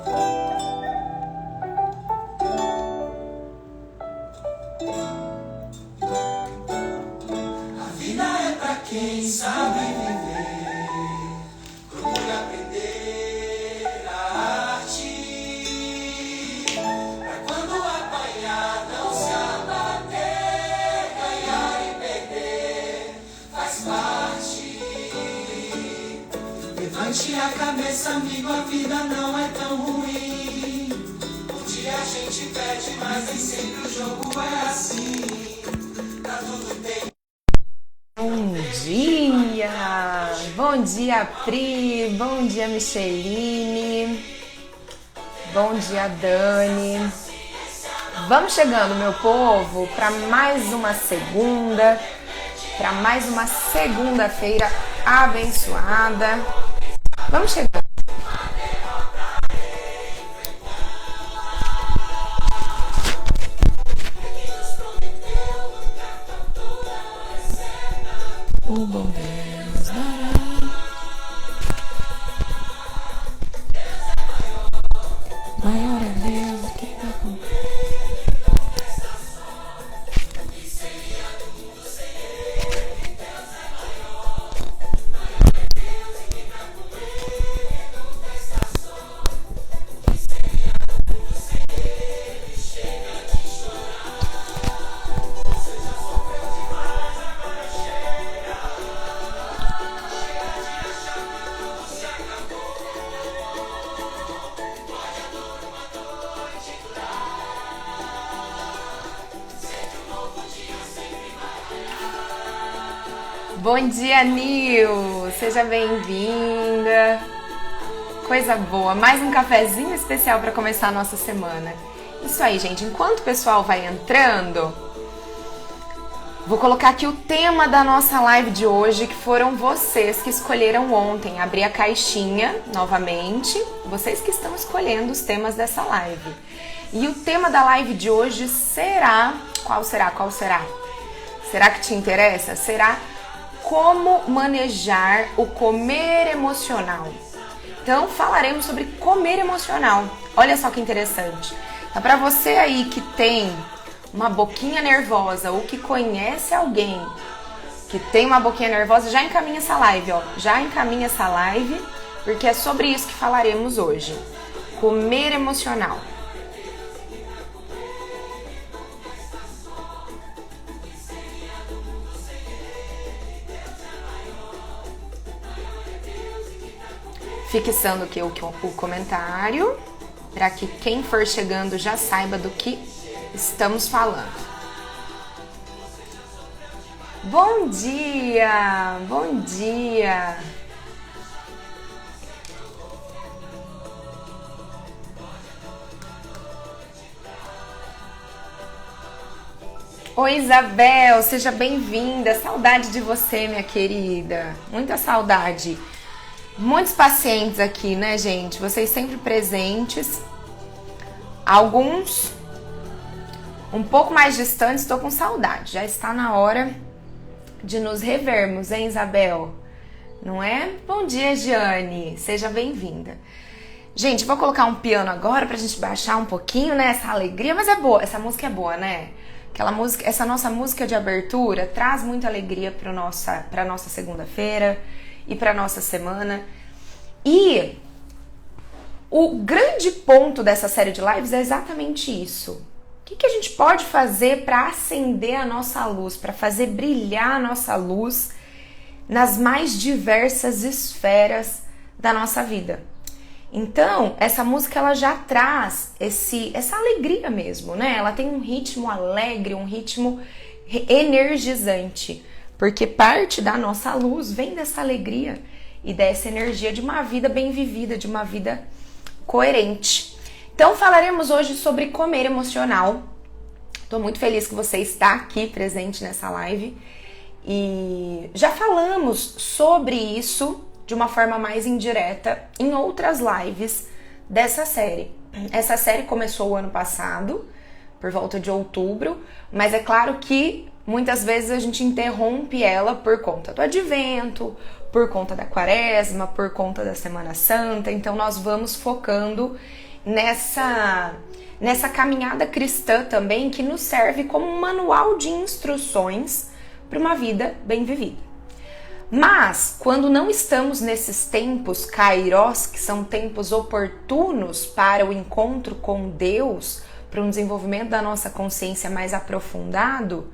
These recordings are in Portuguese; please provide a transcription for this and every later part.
A vida é pra quem sabe viver, procure aprender a arte, pra quando apanhar não se abater, ganhar e perder faz parte. Levante a cabeça, amigo, a vida não é tão ruim. Um dia a gente perde, mas nem sempre o jogo é assim. Pra tudo tem. Bom dia Pri, bom dia Micheline, bom dia Dani. Vamos chegando, meu povo, para mais uma segunda-feira abençoada. Vamos chegando. O bom Deus dará. Maior é Deus do que tá com. Bom dia, Nil! Seja bem-vinda! Coisa boa! Mais um cafezinho especial para começar a nossa semana. Isso aí, gente. Enquanto o pessoal vai entrando, vou colocar aqui o tema da nossa live de hoje, que foram vocês que escolheram ontem. Abri a caixinha novamente. Vocês que estão escolhendo os temas dessa live. E o tema da live de hoje será... Qual será? Será que te interessa? Será... Como manejar o comer emocional. Então, falaremos sobre comer emocional. Olha só que interessante. Então, para você aí que tem uma boquinha nervosa ou que conhece alguém que tem uma boquinha nervosa, já encaminha essa live, ó. Já encaminha essa live, porque é sobre isso que falaremos hoje. Comer emocional. Fixando aqui o comentário, para que quem for chegando já saiba do que estamos falando. Bom dia! Bom dia! Oi, Isabel, seja bem-vinda. Saudade de você, minha querida. Muita saudade. Muitos pacientes aqui, né, gente? Vocês sempre presentes. Alguns um pouco mais distantes, estou com saudade. Já está na hora de nos revermos, hein, Isabel? Não é? Bom dia, Giane. Seja bem-vinda. Gente, vou colocar um piano agora pra gente baixar um pouquinho, né, essa alegria. Mas é boa, essa música é boa, né? Aquela música, essa nossa música de abertura traz muita alegria pra nossa segunda-feira e para nossa semana. E o grande ponto dessa série de lives é exatamente isso. O que a gente pode fazer para acender a nossa luz, para fazer brilhar a nossa luz nas mais diversas esferas da nossa vida? Então, essa música ela já traz essa alegria mesmo, né? Ela tem um ritmo alegre, um ritmo energizante. Porque parte da nossa luz vem dessa alegria e dessa energia de uma vida bem vivida, de uma vida coerente. Então falaremos hoje sobre comer emocional. Estou muito feliz que você está aqui presente nessa live. E já falamos sobre isso de uma forma mais indireta em outras lives dessa série. Essa série começou o ano passado, por volta de outubro, mas é claro que muitas vezes a gente interrompe ela por conta do advento, por conta da quaresma, por conta da Semana Santa. Então nós vamos focando nessa caminhada cristã também, que nos serve como um manual de instruções para uma vida bem vivida. Mas, quando não estamos nesses tempos kairós, que são tempos oportunos para o encontro com Deus, para um desenvolvimento da nossa consciência mais aprofundado,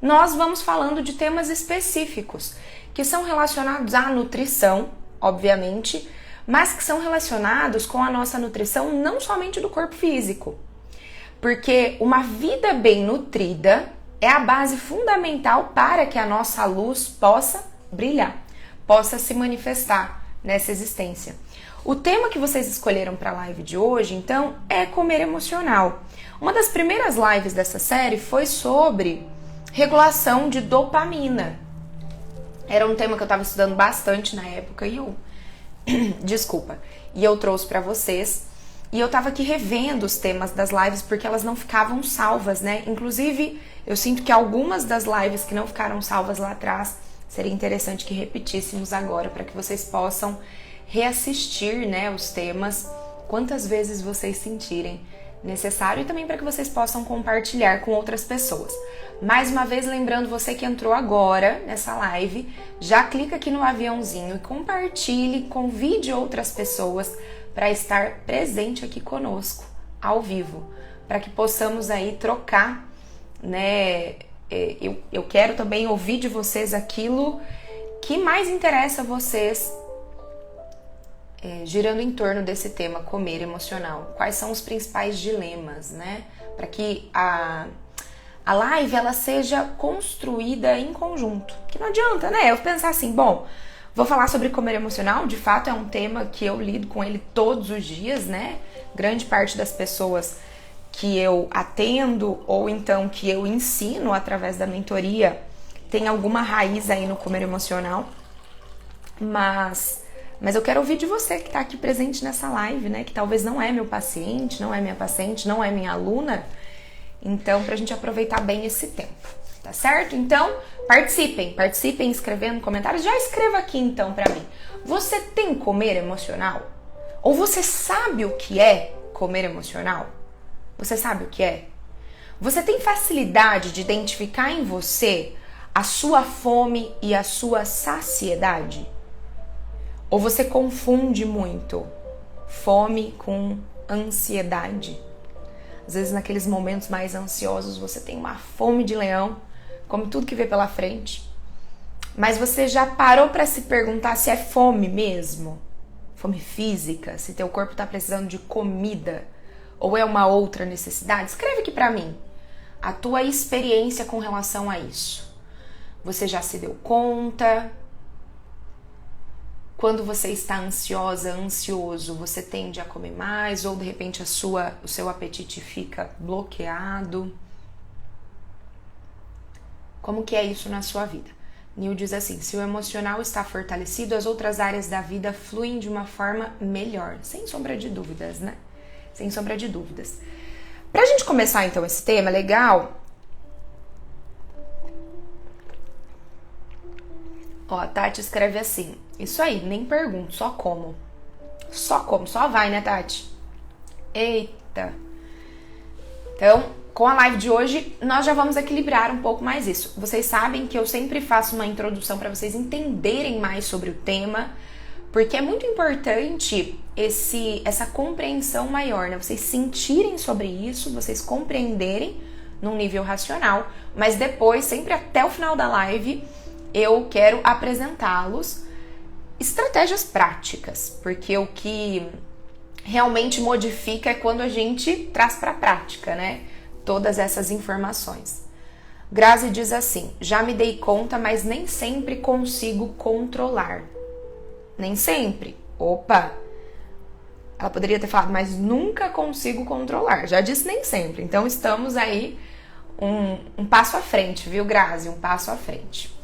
nós vamos falando de temas específicos, que são relacionados à nutrição, obviamente, mas que são relacionados com a nossa nutrição não somente do corpo físico. Porque uma vida bem nutrida é a base fundamental para que a nossa luz possa brilhar, possa se manifestar nessa existência. O tema que vocês escolheram para a live de hoje, então, é comer emocional. Uma das primeiras lives dessa série foi sobre regulação de dopamina. Era um tema que eu estava estudando bastante na época e eu trouxe para vocês. E eu tava aqui revendo os temas das lives porque elas não ficavam salvas, né? Inclusive, eu sinto que algumas das lives que não ficaram salvas lá atrás, seria interessante que repetíssemos agora para que vocês possam reassistir, né, os temas quantas vezes vocês sentirem necessário e também para que vocês possam compartilhar com outras pessoas. Mais uma vez, lembrando você que entrou agora nessa live, já clica aqui no aviãozinho e compartilhe, convide outras pessoas para estar presente aqui conosco, ao vivo, para que possamos aí trocar, né? Eu quero também ouvir de vocês aquilo que mais interessa a vocês, girando em torno desse tema, comer emocional. Quais são os principais dilemas, né? Para que a live ela seja construída em conjunto. Que não adianta, né? Eu pensar assim, bom, vou falar sobre comer emocional, de fato é um tema que eu lido com ele todos os dias, né? Grande parte das pessoas que eu atendo ou então que eu ensino através da mentoria tem alguma raiz aí no comer emocional. Mas eu quero ouvir de você que está aqui presente nessa live, né? Que talvez não é meu paciente, não é minha paciente, não é minha aluna. Então, pra gente aproveitar bem esse tempo, tá certo? Então, participem escrevendo comentários. Já escreva aqui então pra mim. Você tem comer emocional? Ou você sabe o que é comer emocional? Você sabe o que é? Você tem facilidade de identificar em você a sua fome e a sua saciedade? Ou você confunde muito fome com ansiedade? Às vezes, naqueles momentos mais ansiosos, você tem uma fome de leão, come tudo que vê pela frente. Mas você já parou para se perguntar se é fome mesmo? Fome física? Se teu corpo está precisando de comida? Ou é uma outra necessidade? Escreve aqui para mim a tua experiência com relação a isso. Você já se deu conta? Quando você está ansiosa, ansioso, você tende a comer mais ou de repente o seu apetite fica bloqueado? Como que é isso na sua vida? Neil diz assim, se o emocional está fortalecido, as outras áreas da vida fluem de uma forma melhor. Sem sombra de dúvidas, né? Sem sombra de dúvidas. Pra gente começar então esse tema, legal? Ó, a Tati escreve assim, isso aí, nem pergunto, só como. Só como, só vai, né, Tati? Eita. Então, com a live de hoje, nós já vamos equilibrar um pouco mais isso. Vocês sabem que eu sempre faço uma introdução para vocês entenderem mais sobre o tema, porque é muito importante essa compreensão maior, né? Vocês sentirem sobre isso, vocês compreenderem num nível racional, mas depois, sempre até o final da live, eu quero apresentá-los estratégias práticas, porque o que realmente modifica é quando a gente traz para a prática, né? Todas essas informações. Grazi diz assim, já me dei conta, mas nem sempre consigo controlar. Nem sempre. Opa! Ela poderia ter falado, mas nunca consigo controlar. Já disse nem sempre. Então estamos aí um passo à frente, viu, Grazi? Um passo à frente.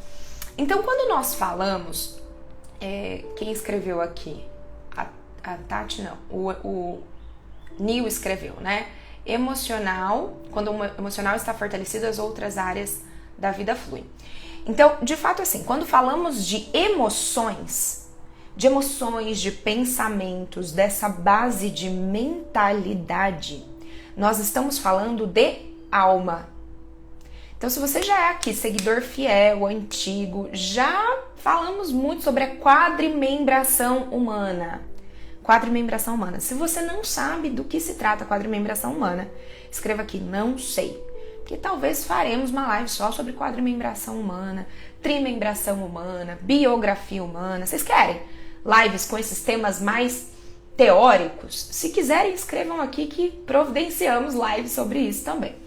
Então, quando nós falamos, quem escreveu aqui? A Tati não, o Neil escreveu, né? Emocional, quando o emocional está fortalecido, as outras áreas da vida fluem. Então, de fato, assim, quando falamos de emoções, de emoções, de pensamentos, dessa base de mentalidade, nós estamos falando de alma. Então, se você já é aqui seguidor fiel, antigo, já falamos muito sobre a quadrimembração humana. Quadrimembração humana. Se você não sabe do que se trata a quadrimembração humana, escreva aqui, não sei. Porque talvez faremos uma live só sobre quadrimembração humana, trimembração humana, biografia humana. Vocês querem lives com esses temas mais teóricos? Se quiserem, escrevam aqui que providenciamos lives sobre isso também.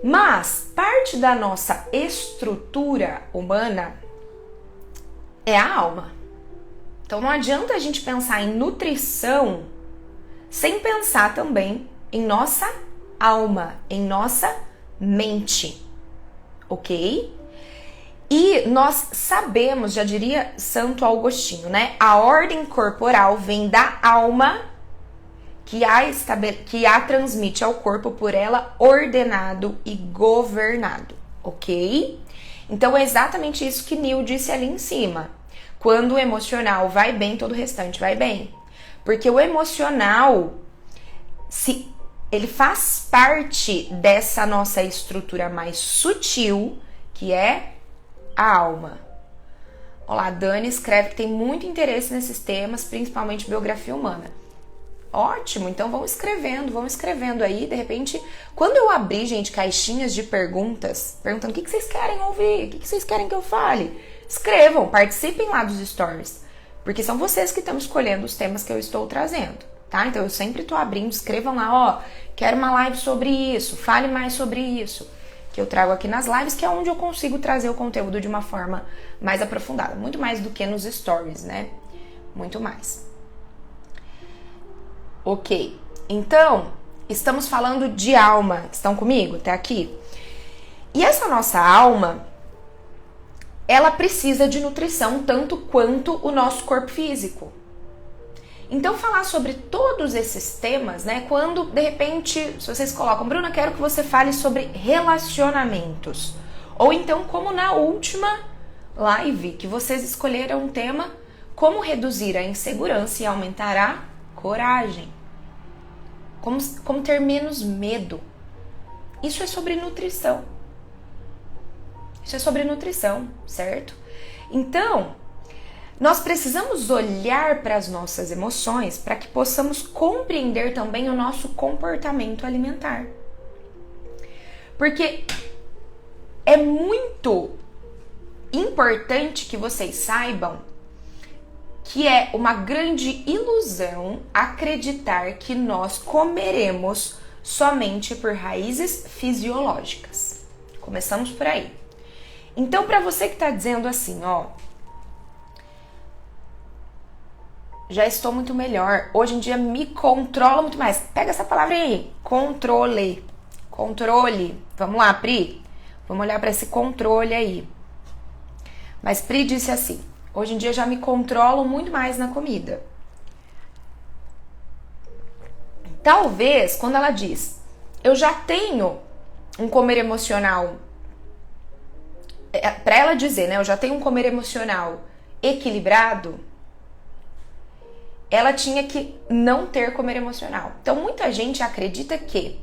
Mas parte da nossa estrutura humana é a alma. Então não adianta a gente pensar em nutrição sem pensar também em nossa alma, em nossa mente, ok? E nós sabemos, já diria Santo Agostinho, né? A ordem corporal vem da alma que a transmite ao corpo por ela ordenado e governado, ok? Então é exatamente isso que Neil disse ali em cima. Quando o emocional vai bem, todo o restante vai bem. Porque o emocional, ele faz parte dessa nossa estrutura mais sutil, que é a alma. Olá, Dani escreve que tem muito interesse nesses temas, principalmente biografia humana. Ótimo, então vão escrevendo aí, de repente, quando eu abrir, gente, caixinhas de perguntas, perguntando o que vocês querem ouvir, o que vocês querem que eu fale, escrevam, participem lá dos stories, porque são vocês que estão escolhendo os temas que eu estou trazendo, tá? Então eu sempre tô abrindo, escrevam lá, ó, quero uma live sobre isso, fale mais sobre isso, que eu trago aqui nas lives, que é onde eu consigo trazer o conteúdo de uma forma mais aprofundada, muito mais do que nos stories, né? Muito mais. Ok, então, estamos falando de alma, estão comigo até aqui? E essa nossa alma, ela precisa de nutrição tanto quanto o nosso corpo físico. Então, falar sobre todos esses temas, né? Quando, de repente, se vocês colocam, Bruna, quero que você fale sobre relacionamentos. Ou então, como na última live, que vocês escolheram um tema, como reduzir a insegurança e aumentar a coragem. Como ter menos medo. Isso é sobre nutrição. Isso é sobre nutrição, certo? Então, nós precisamos olhar para as nossas emoções para que possamos compreender também o nosso comportamento alimentar. Porque é muito importante que vocês saibam que é uma grande ilusão acreditar que nós comeremos somente por raízes fisiológicas. Começamos por aí. Então, para você que está dizendo assim, ó, já estou muito melhor, hoje em dia me controlo muito mais. Pega essa palavra aí, controle. Controle. Vamos lá, Pri? Vamos olhar para esse controle aí. Mas Pri disse assim, hoje em dia já me controlo muito mais na comida. Talvez, quando ela diz, eu já tenho um comer emocional, para ela dizer, né, eu já tenho um comer emocional equilibrado, ela tinha que não ter comer emocional. Então, muita gente acredita que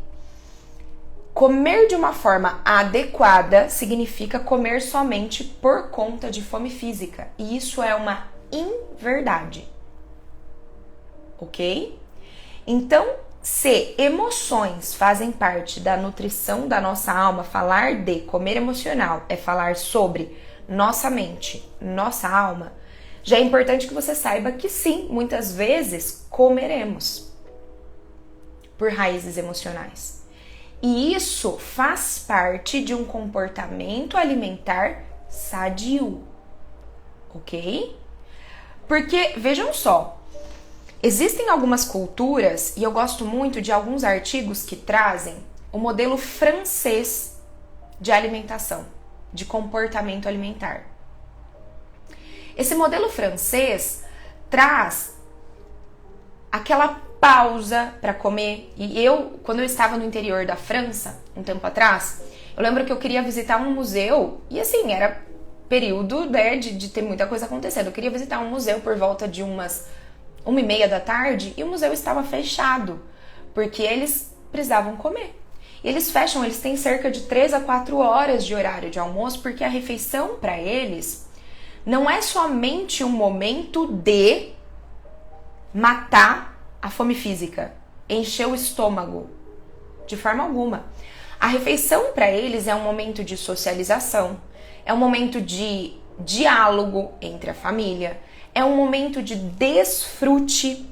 comer de uma forma adequada significa comer somente por conta de fome física. E isso é uma inverdade. Ok? Então, se emoções fazem parte da nutrição da nossa alma, falar de comer emocional é falar sobre nossa mente, nossa alma, já é importante que você saiba que sim, muitas vezes comeremos por raízes emocionais. E isso faz parte de um comportamento alimentar sadio, ok? Porque, vejam só, existem algumas culturas, e eu gosto muito de alguns artigos que trazem o modelo francês de alimentação, de comportamento alimentar. Esse modelo francês traz aquela pausa para comer. E eu, quando eu estava no interior da França, um tempo atrás, eu lembro que eu queria visitar um museu e assim, era período, né, de ter muita coisa acontecendo. Eu queria visitar um museu por volta de umas 1h30 da tarde e o museu estava fechado, porque eles precisavam comer. E eles fecham, eles têm cerca de 3 a 4 horas de horário de almoço, porque a refeição para eles não é somente um momento de matar a fome física, encher o estômago, de forma alguma. A refeição para eles é um momento de socialização, é um momento de diálogo entre a família, é um momento de desfrute.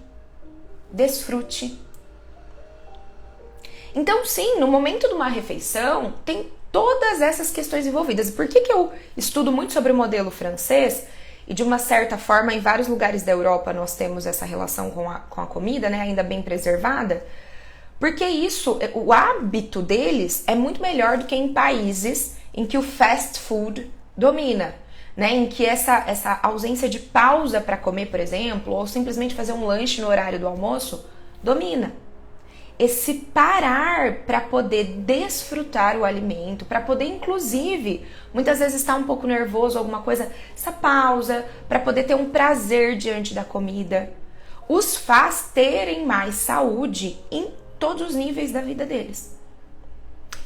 Então, sim, no momento de uma refeição, tem todas essas questões envolvidas. Por que eu estudo muito sobre o modelo francês? E de uma certa forma, em vários lugares da Europa, nós temos essa relação com a comida, né, ainda bem preservada. Porque isso, o hábito deles é muito melhor do que em países em que o fast food domina, né? Em que essa ausência de pausa para comer, por exemplo, ou simplesmente fazer um lanche no horário do almoço, domina. Esse parar para poder desfrutar o alimento, para poder, inclusive, muitas vezes estar um pouco nervoso, alguma coisa, essa pausa, para poder ter um prazer diante da comida, os faz terem mais saúde em todos os níveis da vida deles.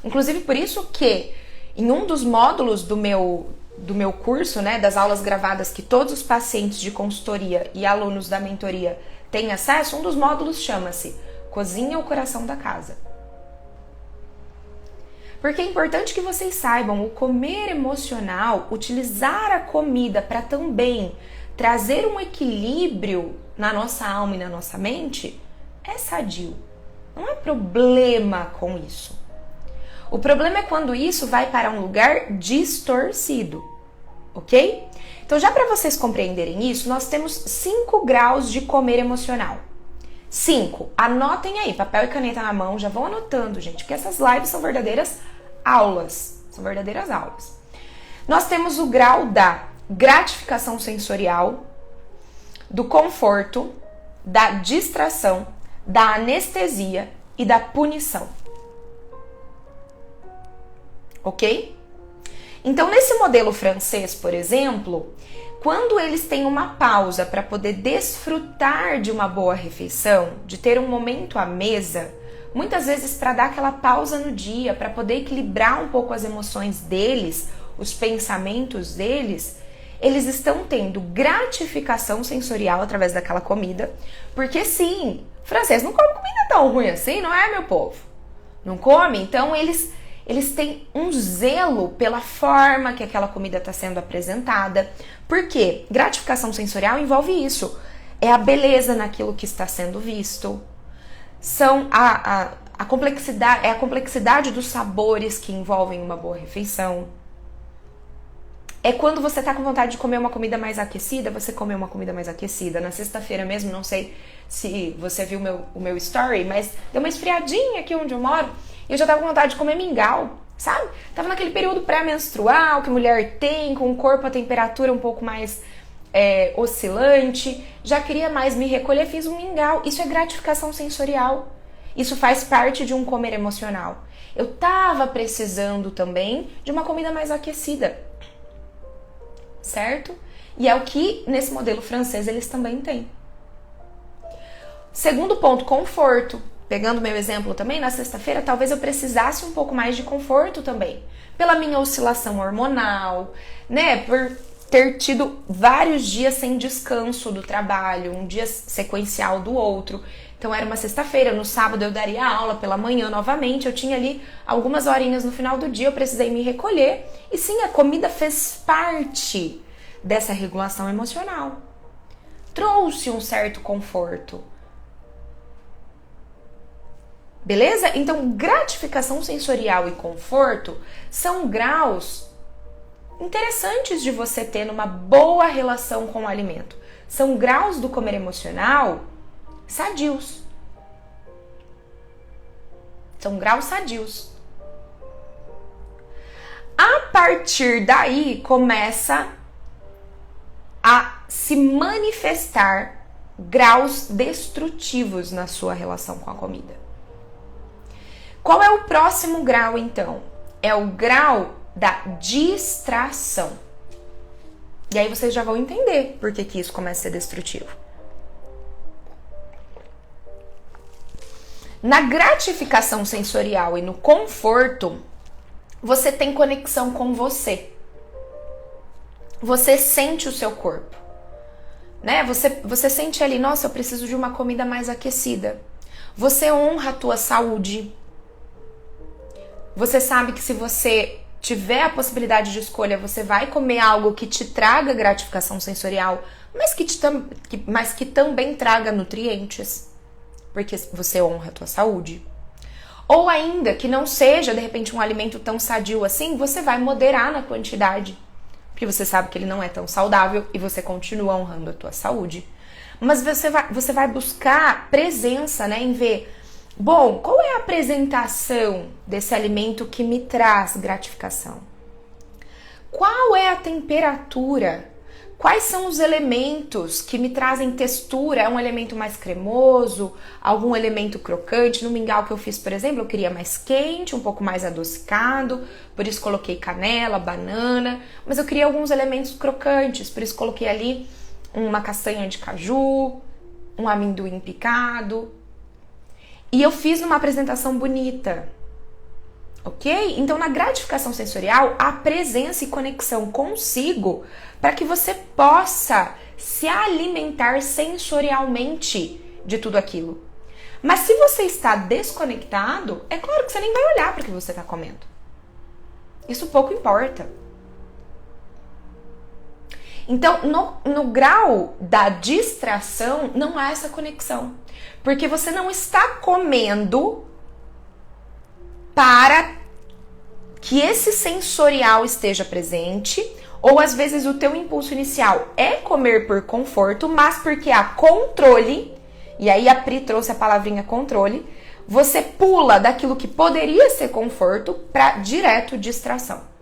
Inclusive, por isso que em um dos módulos do meu curso, né, das aulas gravadas que todos os pacientes de consultoria e alunos da mentoria têm acesso, um dos módulos chama-se Cozinha o Coração da Casa. Porque é importante que vocês saibam, o comer emocional, utilizar a comida para também trazer um equilíbrio na nossa alma e na nossa mente, é sadio. Não há problema com isso. O problema é quando isso vai para um lugar distorcido, ok? Então, já para vocês compreenderem isso, nós temos 5 graus de comer emocional. 5. Anotem aí, papel e caneta na mão, já vão anotando, gente, porque essas lives são verdadeiras aulas. São verdadeiras aulas. Nós temos o grau da gratificação sensorial, do conforto, da distração, da anestesia e da punição. Ok? Então, nesse modelo francês, por exemplo, quando eles têm uma pausa para poder desfrutar de uma boa refeição, de ter um momento à mesa, muitas vezes para dar aquela pausa no dia, para poder equilibrar um pouco as emoções deles, os pensamentos deles, eles estão tendo gratificação sensorial através daquela comida, porque sim, francês não come comida tão ruim assim, não é, meu povo? Não come? Então eles têm um zelo pela forma que aquela comida está sendo apresentada. Por quê? Gratificação sensorial envolve isso. É a beleza naquilo que está sendo visto. São a complexidade, é a complexidade dos sabores que envolvem uma boa refeição. É quando você tá com vontade de comer uma comida mais aquecida, você comer uma comida mais aquecida. Na sexta-feira mesmo, não sei se você viu o meu story, mas deu uma esfriadinha aqui onde eu moro e eu já tava com vontade de comer mingau, sabe? Tava naquele período pré-menstrual que mulher tem, com o corpo a temperatura um pouco mais oscilante. Já queria mais me recolher, fiz um mingau. Isso é gratificação sensorial. Isso faz parte de um comer emocional. Eu tava precisando também de uma comida mais aquecida. Certo? E é o que nesse modelo francês eles também têm. Segundo ponto, conforto. Pegando meu exemplo também, na sexta-feira talvez eu precisasse um pouco mais de conforto também. Pela minha oscilação hormonal, né? Por ter tido vários dias sem descanso do trabalho, um dia sequencial do outro. Então era uma sexta-feira, no sábado eu daria aula pela manhã novamente, eu tinha ali algumas horinhas no final do dia, eu precisei me recolher. E sim, a comida fez parte dessa regulação emocional. Trouxe um certo conforto. Beleza? Então, gratificação sensorial e conforto são graus interessantes de você ter numa boa relação com o alimento. São graus do comer emocional sadios. São graus sadios. A partir daí, começa a se manifestar graus destrutivos na sua relação com a comida. Qual é o próximo grau, então? É o grau da distração. E aí vocês já vão entender por que isso começa a ser destrutivo. Na gratificação sensorial e no conforto, você tem conexão com você. Você sente o seu corpo, né? Você sente ali, nossa, eu preciso de uma comida mais aquecida. Você honra a tua saúde. Você sabe que se você tiver a possibilidade de escolha, você vai comer algo que te traga gratificação sensorial, mas que também traga nutrientes, porque você honra a tua saúde. Ou ainda que não seja, de repente, um alimento tão sadio assim, você vai moderar na quantidade, porque você sabe que ele não é tão saudável e você continua honrando a tua saúde. Mas você vai buscar presença, né, em ver, bom, qual é a apresentação desse alimento que me traz gratificação? Qual é a temperatura? Quais são os elementos que me trazem textura? É um elemento mais cremoso? Algum elemento crocante? No mingau que eu fiz, por exemplo, eu queria mais quente, um pouco mais adocicado, por isso coloquei canela, banana, mas eu queria alguns elementos crocantes, por isso coloquei ali uma castanha de caju, um amendoim picado. E eu fiz numa apresentação bonita, ok? Então, na gratificação sensorial, há presença e conexão consigo para que você possa se alimentar sensorialmente de tudo aquilo. Mas se você está desconectado, é claro que você nem vai olhar para o que você está comendo. Isso pouco importa. Então, no grau da distração, não há essa conexão. Porque você não está comendo para que esse sensorial esteja presente, ou às vezes o teu impulso inicial é comer por conforto, mas porque há controle, e aí a Pri trouxe a palavrinha controle, você pula daquilo que poderia ser conforto para direto distração.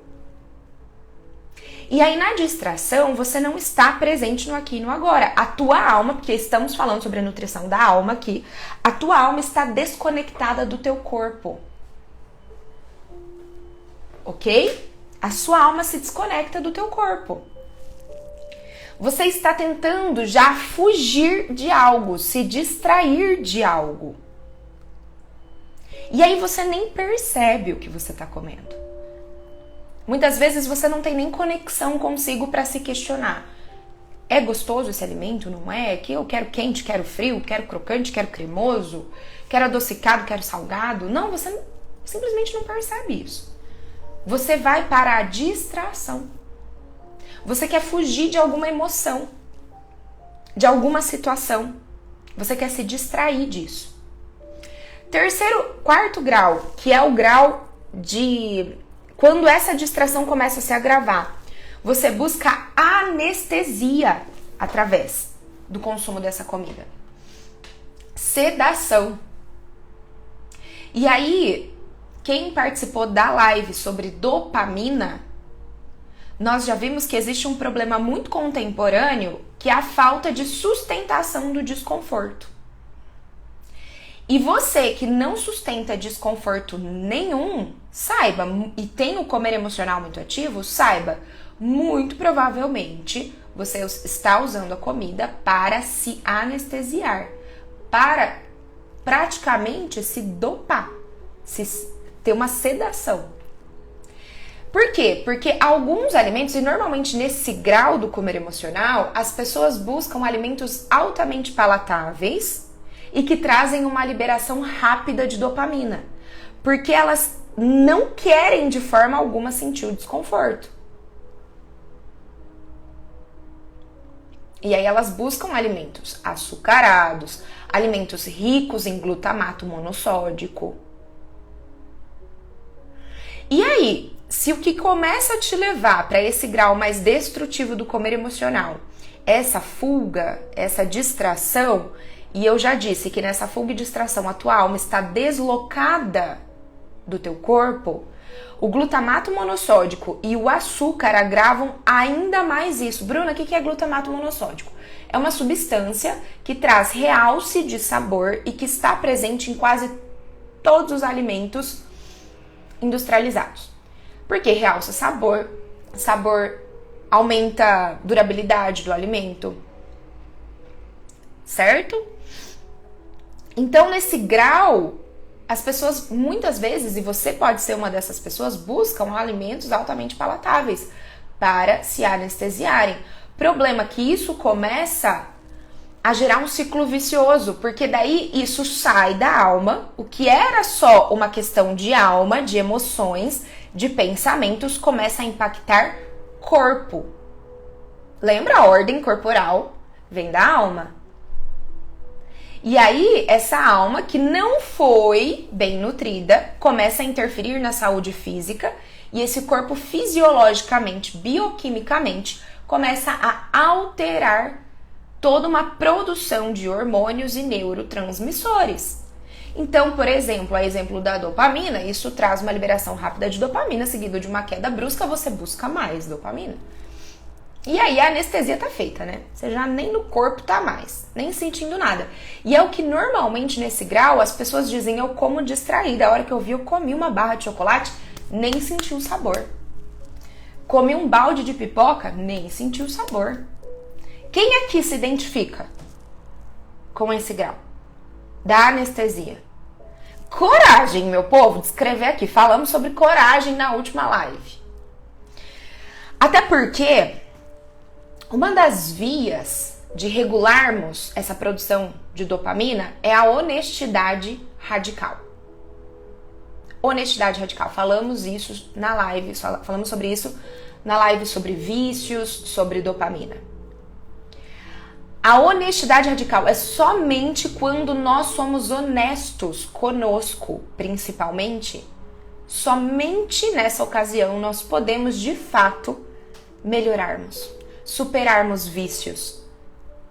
E aí na distração você não está presente no aqui e no agora. A tua alma, porque estamos falando sobre a nutrição da alma aqui, a tua alma está desconectada do teu corpo. Ok? A sua alma se desconecta do teu corpo. Você está tentando já fugir de algo, se distrair de algo. E aí você nem percebe o que você está comendo. Muitas vezes você não tem nem conexão consigo para se questionar. É gostoso esse alimento? Não é? Que eu quero quente, quero frio, quero crocante, quero cremoso, quero adocicado, quero salgado. Não, você simplesmente não percebe isso. Você vai para a distração. Você quer fugir de alguma emoção, de alguma situação. Você quer se distrair disso. Quarto grau, que é o grau de quando essa distração começa a se agravar. Você busca anestesia através do consumo dessa comida. Sedação. E aí, quem participou da live sobre dopamina, nós já vimos que existe um problema muito contemporâneo, que é a falta de sustentação do desconforto. E você que não sustenta desconforto nenhum, saiba, e tem o comer emocional muito ativo, saiba, muito provavelmente você está usando a comida para se anestesiar, para praticamente se dopar, ter uma sedação. Por quê? Porque alguns alimentos, e normalmente nesse grau do comer emocional, as pessoas buscam alimentos altamente palatáveis e que trazem uma liberação rápida de dopamina, porque elas não querem de forma alguma sentir o desconforto. E aí elas buscam alimentos açucarados, alimentos ricos em glutamato monossódico. E aí, se o que começa a te levar para esse grau mais destrutivo do comer emocional, essa fuga, essa distração, e eu já disse que nessa fuga e distração a tua alma está deslocada do teu corpo, o glutamato monossódico e o açúcar agravam ainda mais isso. Bruna, o que é glutamato monossódico? É uma substância que traz realce de sabor e que está presente em quase todos os alimentos industrializados. Porque realça sabor aumenta a durabilidade do alimento, certo? Então, nesse grau, as pessoas muitas vezes, e você pode ser uma dessas pessoas, buscam alimentos altamente palatáveis para se anestesiarem. Problema que isso começa a gerar um ciclo vicioso, porque daí isso sai da alma, o que era só uma questão de alma, de emoções, de pensamentos, começa a impactar corpo. Lembra? A ordem corporal vem da alma. E aí, essa alma que não foi bem nutrida começa a interferir na saúde física e esse corpo fisiologicamente, bioquimicamente, começa a alterar toda uma produção de hormônios e neurotransmissores. Então, por exemplo, a exemplo da dopamina, isso traz uma liberação rápida de dopamina, seguido de uma queda brusca, você busca mais dopamina. E aí a anestesia tá feita, né? Você já nem no corpo tá mais, nem sentindo nada. E é o que normalmente nesse grau as pessoas dizem, eu como distraída. A hora que eu vi, eu comi uma barra de chocolate, nem senti o sabor. Comi um balde de pipoca, nem senti o sabor. Quem aqui se identifica com esse grau da anestesia? Coragem, meu povo, de escrever aqui. Falamos sobre coragem na última live. Até porque uma das vias de regularmos essa produção de dopamina é a honestidade radical. Honestidade radical. Falamos isso na live, falamos sobre isso na live sobre vícios, sobre dopamina. A honestidade radical é somente quando nós somos honestos conosco, principalmente. Somente nessa ocasião nós podemos, de fato, melhorarmos, superarmos vícios,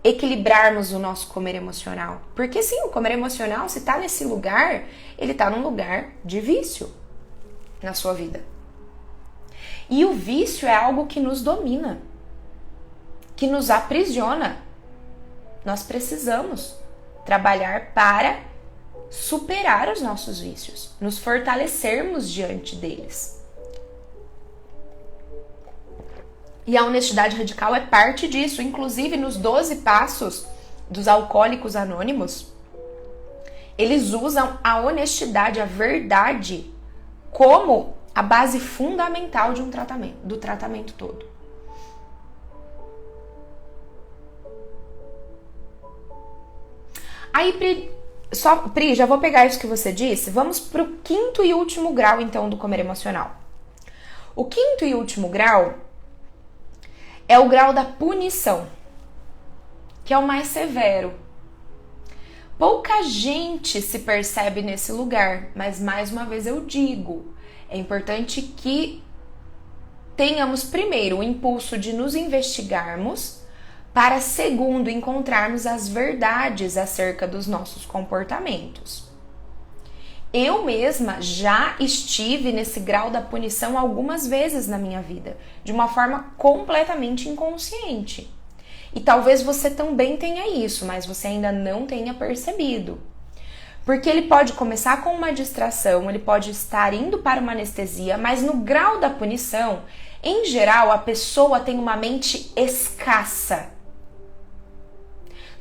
equilibrarmos o nosso comer emocional. Porque sim, o comer emocional, se tá nesse lugar, ele tá num lugar de vício na sua vida. E o vício é algo que nos domina, que nos aprisiona. Nós precisamos trabalhar para superar os nossos vícios, nos fortalecermos diante deles. E a honestidade radical é parte disso. Inclusive, nos 12 passos dos Alcoólicos Anônimos, eles usam a honestidade, a verdade, como a base fundamental de um tratamento, do tratamento todo. Aí, Pri, já vou pegar isso que você disse. Vamos para o quinto e último grau, então, do comer emocional. O quinto e último grau é o grau da punição, que é o mais severo. Pouca gente se percebe nesse lugar, mas mais uma vez eu digo, é importante que tenhamos primeiro o impulso de nos investigarmos, para segundo encontrarmos as verdades acerca dos nossos comportamentos. Eu mesma já estive nesse grau da punição algumas vezes na minha vida, de uma forma completamente inconsciente. E talvez você também tenha isso, mas você ainda não tenha percebido. Porque ele pode começar com uma distração, ele pode estar indo para uma anestesia, mas no grau da punição, em geral, a pessoa tem uma mente escassa.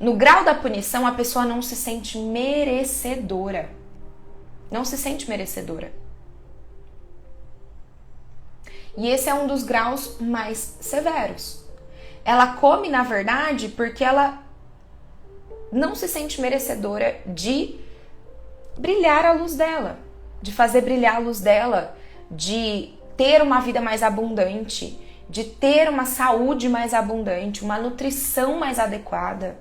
No grau da punição, a pessoa não se sente merecedora. Não se sente merecedora. E esse é um dos graus mais severos. Ela come, na verdade, porque ela não se sente merecedora de brilhar a luz dela, de fazer brilhar a luz dela, de ter uma vida mais abundante, de ter uma saúde mais abundante, uma nutrição mais adequada.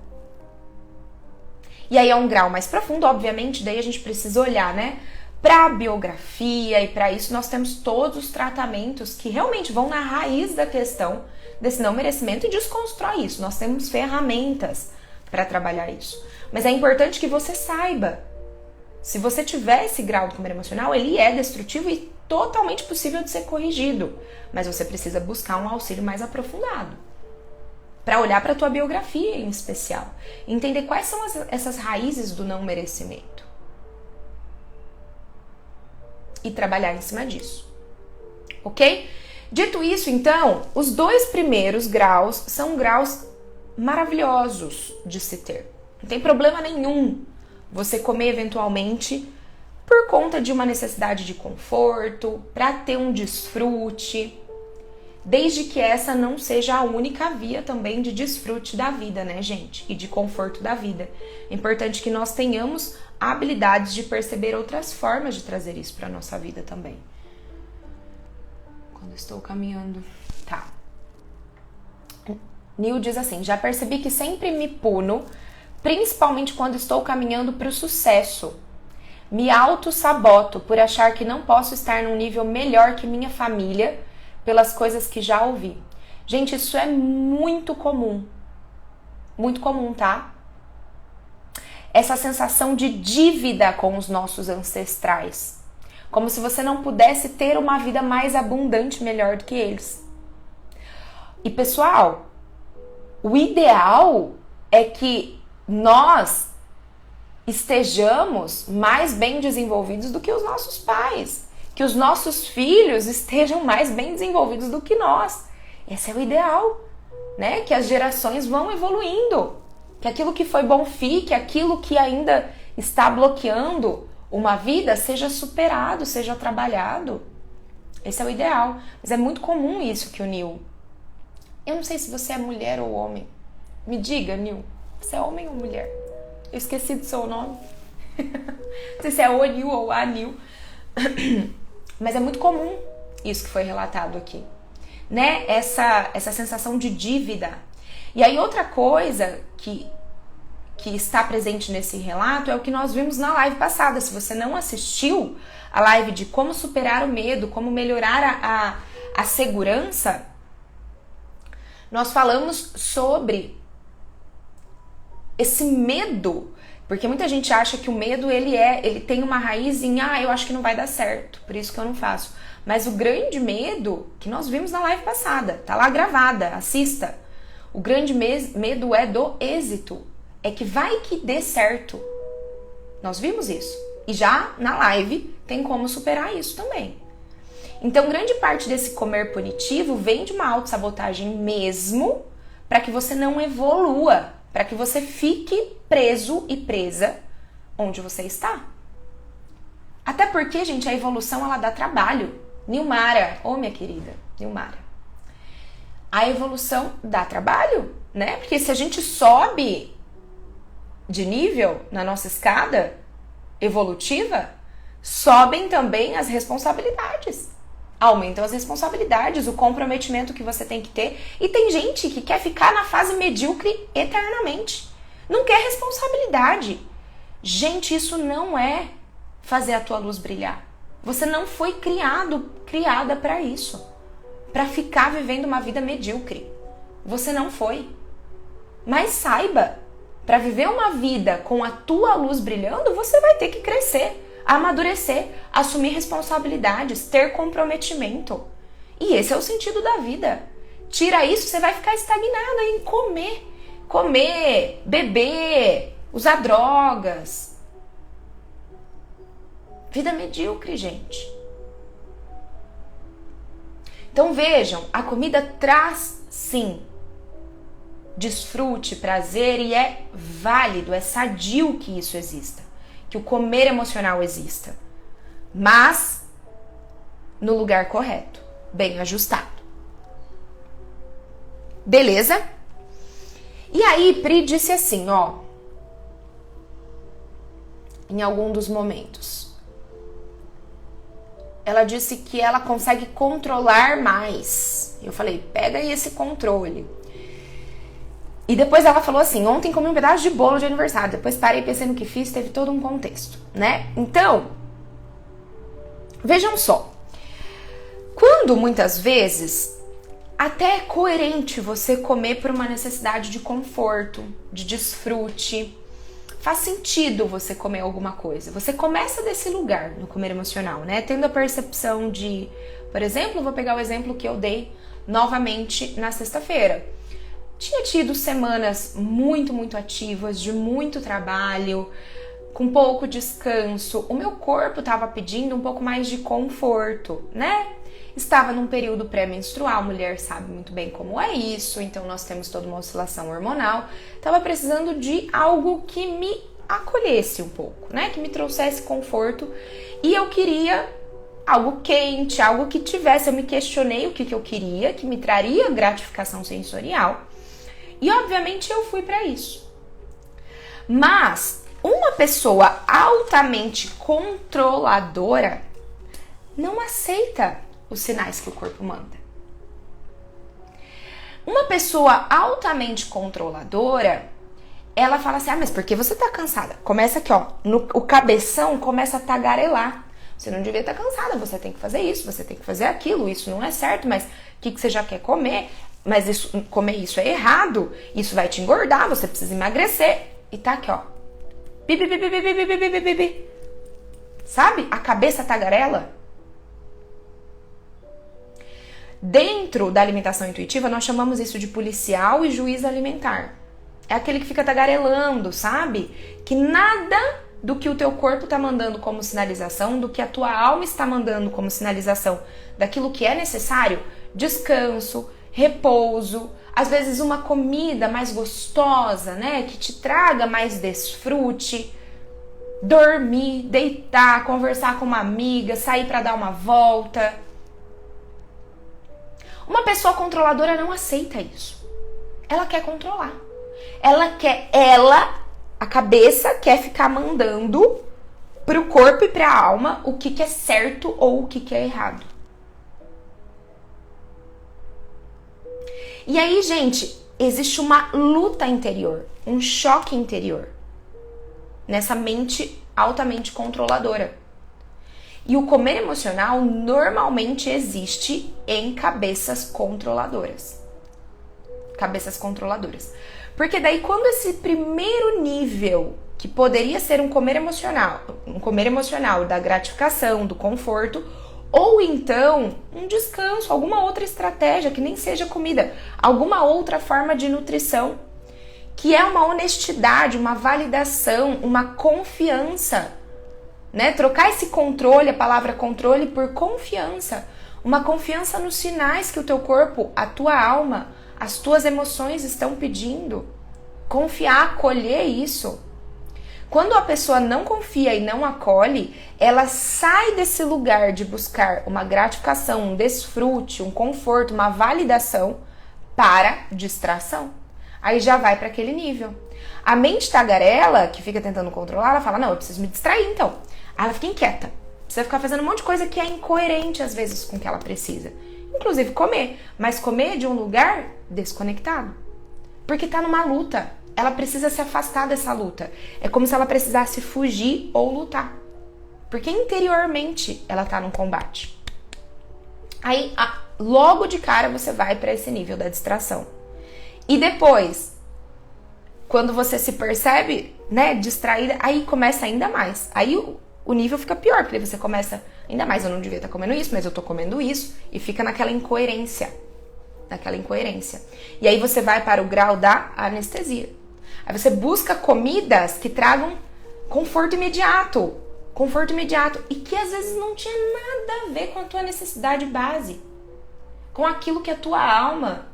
E aí é um grau mais profundo, obviamente, daí a gente precisa olhar, né, para a biografia, e para isso nós temos todos os tratamentos que realmente vão na raiz da questão desse não merecimento e desconstrói isso. Nós temos ferramentas para trabalhar isso. Mas é importante que você saiba, se você tiver esse grau de comer emocional, ele é destrutivo e totalmente possível de ser corrigido. Mas você precisa buscar um auxílio mais aprofundado, para olhar para a tua biografia em especial, entender quais são essas raízes do não merecimento e trabalhar em cima disso, ok? Dito isso, então, os 2 primeiros graus são graus maravilhosos de se ter. Não tem problema nenhum você comer eventualmente por conta de uma necessidade de conforto, para ter um desfrute, desde que essa não seja a única via também de desfrute da vida, né, gente? E de conforto da vida. É importante que nós tenhamos habilidades de perceber outras formas de trazer isso para nossa vida também. Quando estou caminhando... Tá. Nil diz assim, já percebi que sempre me puno, principalmente quando estou caminhando para o sucesso. Me auto-saboto por achar que não posso estar num nível melhor que minha família pelas coisas que já ouvi. Gente, isso é muito comum. Muito comum, tá? Essa sensação de dívida com os nossos ancestrais. Como se você não pudesse ter uma vida mais abundante, melhor do que eles. E pessoal, o ideal é que nós estejamos mais bem desenvolvidos do que os nossos pais. Que os nossos filhos estejam mais bem desenvolvidos do que nós. Esse é o ideal, né? Que as gerações vão evoluindo. Que aquilo que foi bom fique, aquilo que ainda está bloqueando uma vida seja superado, seja trabalhado. Esse é o ideal. Mas é muito comum isso que o Nil... Eu não sei se você é mulher ou homem. Me diga, Nil, você é homem ou mulher? Eu esqueci do seu nome. Não sei se é o Nil ou a Nil. Mas é muito comum isso que foi relatado aqui, né? Essa sensação de dívida. E aí outra coisa que está presente nesse relato é o que nós vimos na live passada. Se você não assistiu a live de como superar o medo, como melhorar a segurança, nós falamos sobre esse medo. Porque muita gente acha que o medo, ele tem uma raiz em, eu acho que não vai dar certo, por isso que eu não faço. Mas o grande medo, que nós vimos na live passada, tá lá gravada, assista. O grande medo é do êxito, é que vai que dê certo. Nós vimos isso. E já na live tem como superar isso também. Então, grande parte desse comer punitivo vem de uma autossabotagem mesmo, para que você não evolua, para que você fique preso e presa onde você está. Até porque, gente, a evolução, ela dá trabalho. Nilmara, minha querida, Nilmara. A evolução dá trabalho, né? Porque se a gente sobe de nível na nossa escada evolutiva, sobem também as responsabilidades. Aumentam as responsabilidades, o comprometimento que você tem que ter. E tem gente que quer ficar na fase medíocre eternamente. Não quer responsabilidade. Gente, isso não é fazer a tua luz brilhar. Você não foi criada para isso. Para ficar vivendo uma vida medíocre. Você não foi. Mas saiba, para viver uma vida com a tua luz brilhando, você vai ter que crescer, amadurecer, assumir responsabilidades, ter comprometimento. E esse é o sentido da vida. Tira isso, você vai ficar estagnada em comer, beber, usar drogas. Vida medíocre, gente. Então vejam, a comida traz sim desfrute, prazer, e é válido, é sadio que isso exista. Que o comer emocional exista, mas no lugar correto, bem ajustado. Beleza? E aí, Pri disse assim, em algum dos momentos. Ela disse que ela consegue controlar mais. Eu falei, pega aí esse controle. E depois ela falou assim, ontem comi um pedaço de bolo de aniversário, depois parei, pensei no que fiz, teve todo um contexto, né? Então, vejam só, quando muitas vezes até é coerente você comer por uma necessidade de conforto, de desfrute, faz sentido você comer alguma coisa. Você começa desse lugar no comer emocional, né? Tendo a percepção de, por exemplo, vou pegar o exemplo que eu dei novamente na sexta-feira. Tinha tido semanas muito ativas, de muito trabalho, com pouco descanso. O meu corpo estava pedindo um pouco mais de conforto, né? estava num período pré-menstrual, mulher sabe muito bem como é isso, então nós temos toda uma oscilação hormonal. Estava precisando de algo que me acolhesse um pouco, né? Que me trouxesse conforto, e eu queria algo quente, algo que tivesse, eu me questionei o que eu queria, que me traria gratificação sensorial, e obviamente eu fui para isso. Mas uma pessoa altamente controladora não aceita os sinais que o corpo manda. Uma pessoa altamente controladora, ela fala assim, mas por que você tá cansada? Começa aqui, ó, o cabeção começa a tagarelar. Você não devia estar cansada, você tem que fazer isso, você tem que fazer aquilo, isso não é certo, mas o que você já quer comer? Mas comer isso é errado, isso vai te engordar, você precisa emagrecer. E tá aqui, ó. Sabe? A cabeça tagarela. Dentro da alimentação intuitiva, nós chamamos isso de policial e juiz alimentar. É aquele que fica tagarelando, sabe? Que nada do que o teu corpo tá mandando como sinalização, do que a tua alma está mandando como sinalização, daquilo que é necessário, descanso, repouso, às vezes uma comida mais gostosa, né, que te traga mais desfrute, dormir, deitar, conversar com uma amiga, sair para dar uma volta. Uma pessoa controladora não aceita isso. Ela quer controlar. A cabeça quer ficar mandando pro corpo e pra alma o que é certo ou o que é errado. E aí, gente, existe uma luta interior, um choque interior nessa mente altamente controladora. E o comer emocional normalmente existe em cabeças controladoras. Cabeças controladoras. Porque daí quando esse primeiro nível, que poderia ser um comer emocional da gratificação, do conforto, ou então um descanso, alguma outra estratégia que nem seja comida, alguma outra forma de nutrição, que é uma honestidade, uma validação, uma confiança, né? Trocar esse controle, a palavra controle, por confiança. Uma confiança nos sinais que o teu corpo, a tua alma, as tuas emoções estão pedindo. Confiar, acolher isso. Quando a pessoa não confia e não acolhe, ela sai desse lugar de buscar uma gratificação, um desfrute, um conforto, uma validação para distração. Aí já vai para aquele nível. A mente tagarela, que fica tentando controlar, ela fala, não, eu preciso me distrair então. Aí ela fica inquieta. Precisa ficar fazendo um monte de coisa que é incoerente às vezes com o que ela precisa. Inclusive comer. Mas comer de um lugar desconectado. Porque tá numa luta. Ela precisa se afastar dessa luta. É como se ela precisasse fugir ou lutar. Porque interiormente ela tá num combate. Aí, logo de cara, você vai para esse nível da distração. E depois, quando você se percebe, né, distraída, aí começa ainda mais. Aí o nível fica pior, porque você começa, ainda mais, eu não devia estar comendo isso, mas eu tô comendo isso, e fica naquela incoerência. E aí você vai para o grau da anestesia. Aí você busca comidas que tragam conforto imediato, e que às vezes não tinha nada a ver com a tua necessidade base, com aquilo que a tua alma,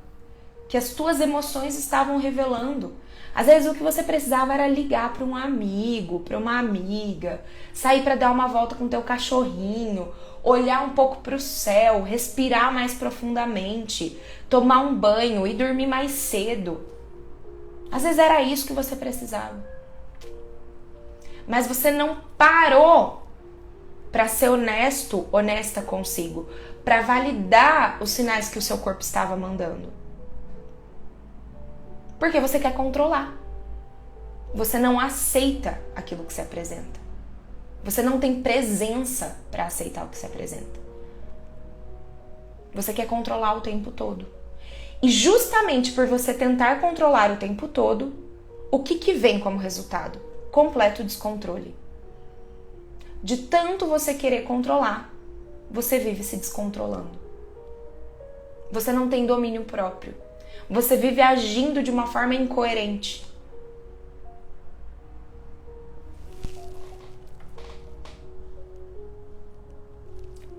que as tuas emoções estavam revelando. Às vezes o que você precisava era ligar para um amigo, para uma amiga, sair para dar uma volta com teu cachorrinho, olhar um pouco para o céu, respirar mais profundamente, tomar um banho e dormir mais cedo. Às vezes era isso que você precisava. Mas você não parou para ser honesto, honesta consigo, para validar os sinais que o seu corpo estava mandando. Porque você quer controlar. Você não aceita aquilo que se apresenta. Você não tem presença para aceitar o que se apresenta. Você quer controlar o tempo todo. E justamente por você tentar controlar o tempo todo, o que vem como resultado? Completo descontrole. De tanto você querer controlar, você vive se descontrolando. Você não tem domínio próprio. Você vive agindo de uma forma incoerente.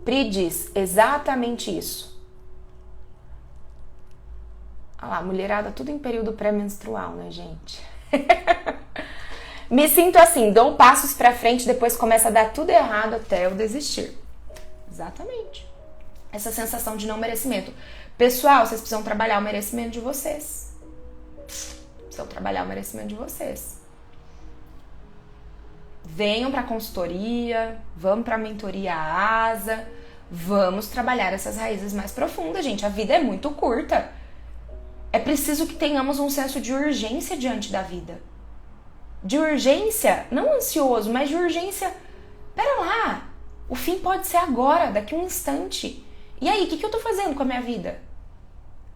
Pri diz exatamente isso. Olha lá, mulherada tudo em período pré-menstrual, né, gente? Me sinto assim, dou passos pra frente, depois começa a dar tudo errado até eu desistir. Exatamente. Essa sensação de não merecimento. Pessoal, vocês precisam trabalhar o merecimento de vocês. Precisam trabalhar o merecimento de vocês. Venham pra consultoria, vamos pra mentoria ASA, vamos trabalhar essas raízes mais profundas, gente. A vida é muito curta. É preciso que tenhamos um senso de urgência diante da vida. De urgência, não ansioso, mas de urgência. Pera lá, o fim pode ser agora, daqui a um instante. E aí, o que eu tô fazendo com a minha vida?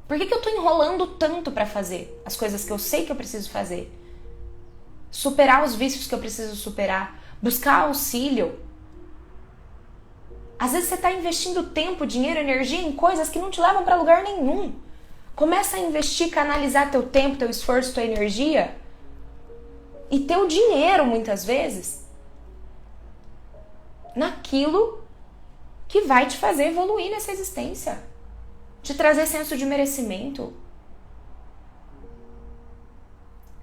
Por que eu tô enrolando tanto pra fazer as coisas que eu sei que eu preciso fazer? Superar os vícios que eu preciso superar, buscar auxílio. Às vezes você tá investindo tempo, dinheiro, energia em coisas que não te levam pra lugar nenhum. Começa a investir, canalizar teu tempo, teu esforço, tua energia e teu dinheiro, muitas vezes, naquilo que vai te fazer evoluir nessa existência, te trazer senso de merecimento,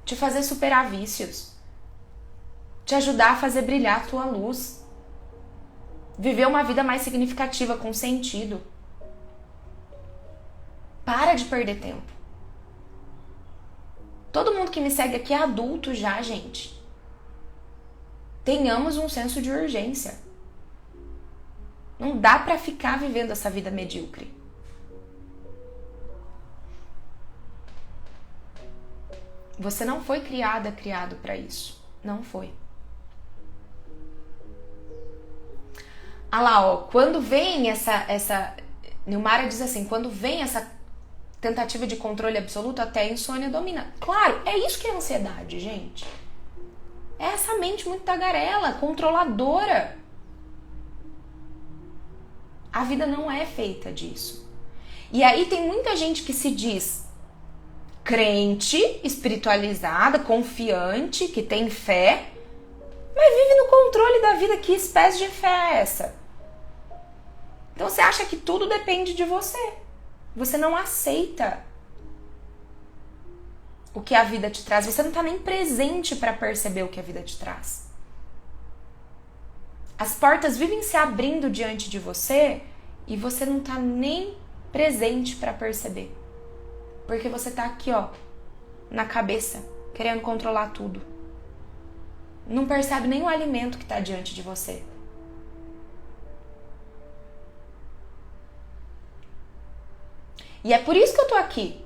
te fazer superar vícios, te ajudar a fazer brilhar a tua luz, viver uma vida mais significativa, com sentido. Para de perder tempo. Todo mundo que me segue aqui é adulto já, gente. Tenhamos um senso de urgência. Não dá pra ficar vivendo essa vida medíocre. Você não foi criado pra isso. Não foi. Ah lá, ó. Quando vem essa... Nilmara diz assim, quando vem essa tentativa de controle absoluto, até a insônia domina. Claro, é isso que é ansiedade, gente. É essa mente muito tagarela, controladora. A vida não é feita disso. E aí tem muita gente que se diz crente, espiritualizada, confiante, que tem fé, mas vive no controle da vida. Que espécie de fé é essa? Então você acha que tudo depende de você. Você não aceita o que a vida te traz. Você não está nem presente para perceber o que a vida te traz. As portas vivem se abrindo diante de você e você não está nem presente para perceber. Porque você está aqui, ó, na cabeça, querendo controlar tudo. Não percebe nem o alimento que está diante de você. E é por isso que eu tô aqui.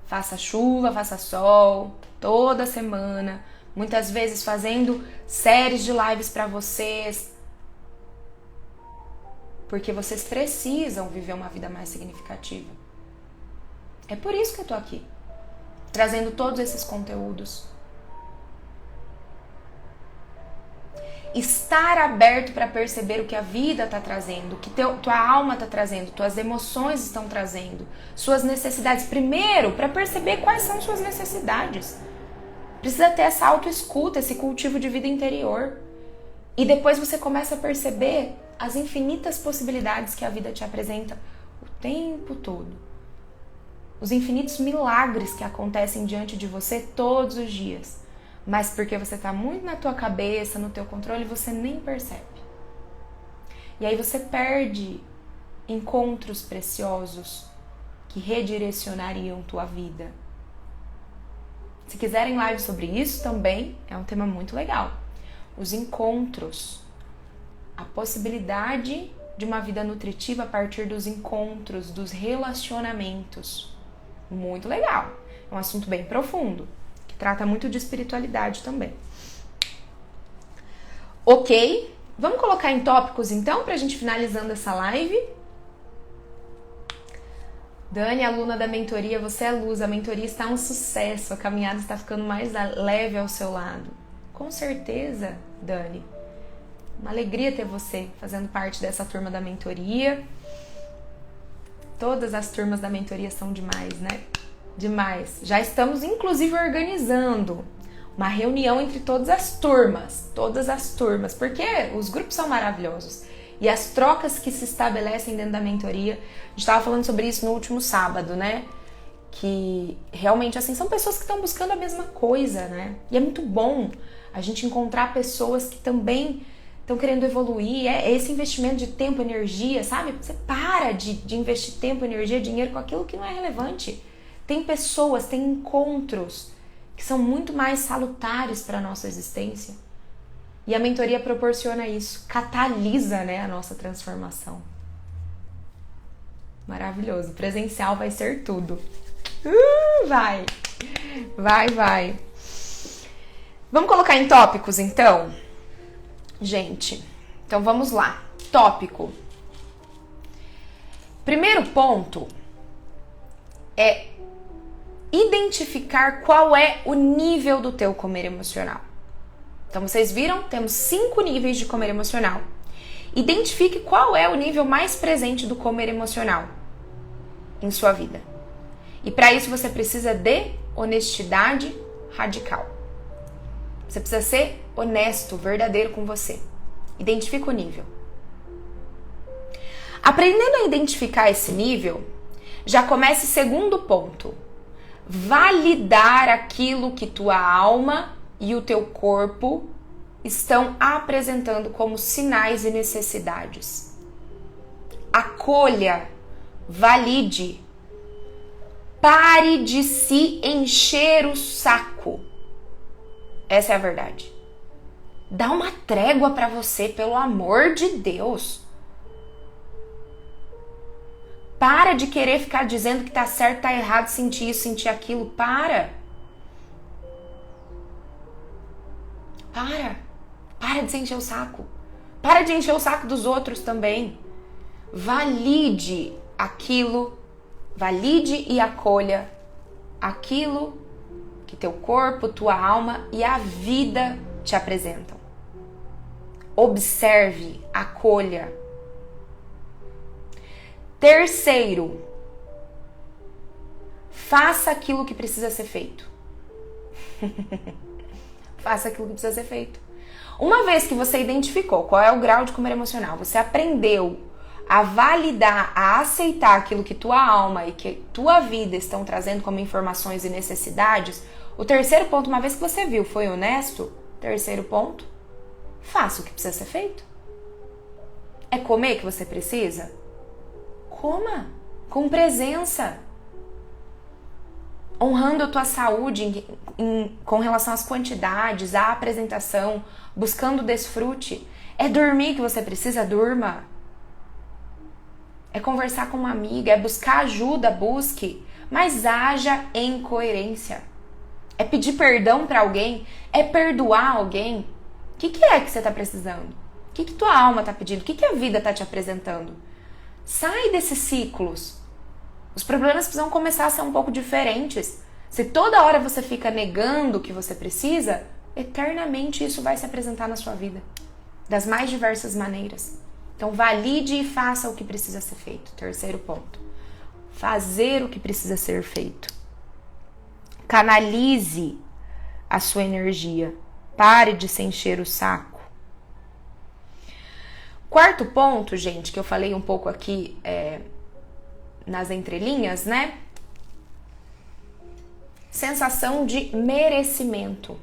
Faça chuva, faça sol, toda semana, muitas vezes fazendo séries de lives pra vocês. Porque vocês precisam viver uma vida mais significativa. É por isso que eu tô aqui, trazendo todos esses conteúdos. Estar aberto para perceber o que a vida está trazendo, o que tua alma está trazendo, tuas emoções estão trazendo, suas necessidades. Primeiro, para perceber quais são suas necessidades. Precisa ter essa autoescuta, esse cultivo de vida interior. E depois você começa a perceber as infinitas possibilidades que a vida te apresenta o tempo todo. Os infinitos milagres que acontecem diante de você todos os dias. Mas porque você está muito na tua cabeça, no teu controle, você nem percebe. E aí você perde encontros preciosos que redirecionariam tua vida. Se quiserem live sobre isso também, é um tema muito legal. Os encontros. A possibilidade de uma vida nutritiva a partir dos encontros, dos relacionamentos. Muito legal. É um assunto bem profundo. Trata muito de espiritualidade também. Ok? Vamos colocar em tópicos então, pra gente finalizando essa live. Dani, aluna da mentoria, você é luz. A mentoria está um sucesso. A caminhada está ficando mais leve ao seu lado. Com certeza, Dani. Uma alegria ter você fazendo parte dessa turma da mentoria. Todas as turmas da mentoria são demais, né? Demais. Já estamos, inclusive, organizando uma reunião entre todas as turmas, porque os grupos são maravilhosos. e as trocas que se estabelecem dentro da mentoria. A gente estava falando sobre isso no último sábado, né? Que realmente, assim, são pessoas que estão buscando a mesma coisa, né? E é muito bom a gente encontrar pessoas que também estão querendo evoluir. É esse investimento de tempo, energia, sabe? Você para de investir tempo, energia, dinheiro com aquilo que não é relevante. Tem pessoas, tem encontros que são muito mais salutares para a nossa existência. E a mentoria proporciona isso, catalisa, né, a nossa transformação. Maravilhoso. Presencial vai ser tudo. Vai. Vamos colocar em tópicos, então? Gente, então vamos lá. Tópico. Primeiro ponto é identificar qual é o nível do teu comer emocional. Então vocês viram? Temos 5 níveis de comer emocional. Identifique qual é o nível mais presente do comer emocional em sua vida. E para isso você precisa de honestidade radical. Você precisa ser honesto, verdadeiro com você. Identifica o nível. Aprendendo a identificar esse nível, já começa o segundo ponto. Validar aquilo que tua alma e o teu corpo estão apresentando como sinais e necessidades. Acolha, valide. Pare de se encher o saco. Essa é a verdade. Dá uma trégua pra você, pelo amor de Deus. Para de querer ficar dizendo que tá certo, tá errado, sentir isso, sentir aquilo. Para de se encher o saco. Para de encher o saco dos outros também. Valide aquilo, valide e acolha aquilo que teu corpo, tua alma e a vida te apresentam. Observe, acolha. Terceiro, faça aquilo que precisa ser feito. Faça aquilo que precisa ser feito. Uma vez que você identificou qual é o grau de comer emocional, você aprendeu a validar, a aceitar aquilo que tua alma e que tua vida estão trazendo como informações e necessidades, o terceiro ponto, uma vez que você viu, foi honesto, terceiro ponto, faça o que precisa ser feito. É comer que você precisa? Coma, com presença. Honrando a tua saúde com relação às quantidades, à apresentação, buscando desfrute. É dormir que você precisa? Durma. É conversar com uma amiga, é buscar ajuda, busque, mas haja em coerência. É pedir perdão para alguém, é perdoar alguém. O que é que você está precisando? O que tua alma está pedindo? O que a vida está te apresentando? Sai desses ciclos. Os problemas precisam começar a ser um pouco diferentes. Se toda hora você fica negando o que você precisa, eternamente isso vai se apresentar na sua vida. Das mais diversas maneiras. Então valide e faça o que precisa ser feito. Terceiro ponto. Fazer o que precisa ser feito. Canalize a sua energia. Pare de se encher o saco. Quarto ponto, gente, que eu falei um pouco aqui nas entrelinhas, né? Sensação de merecimento.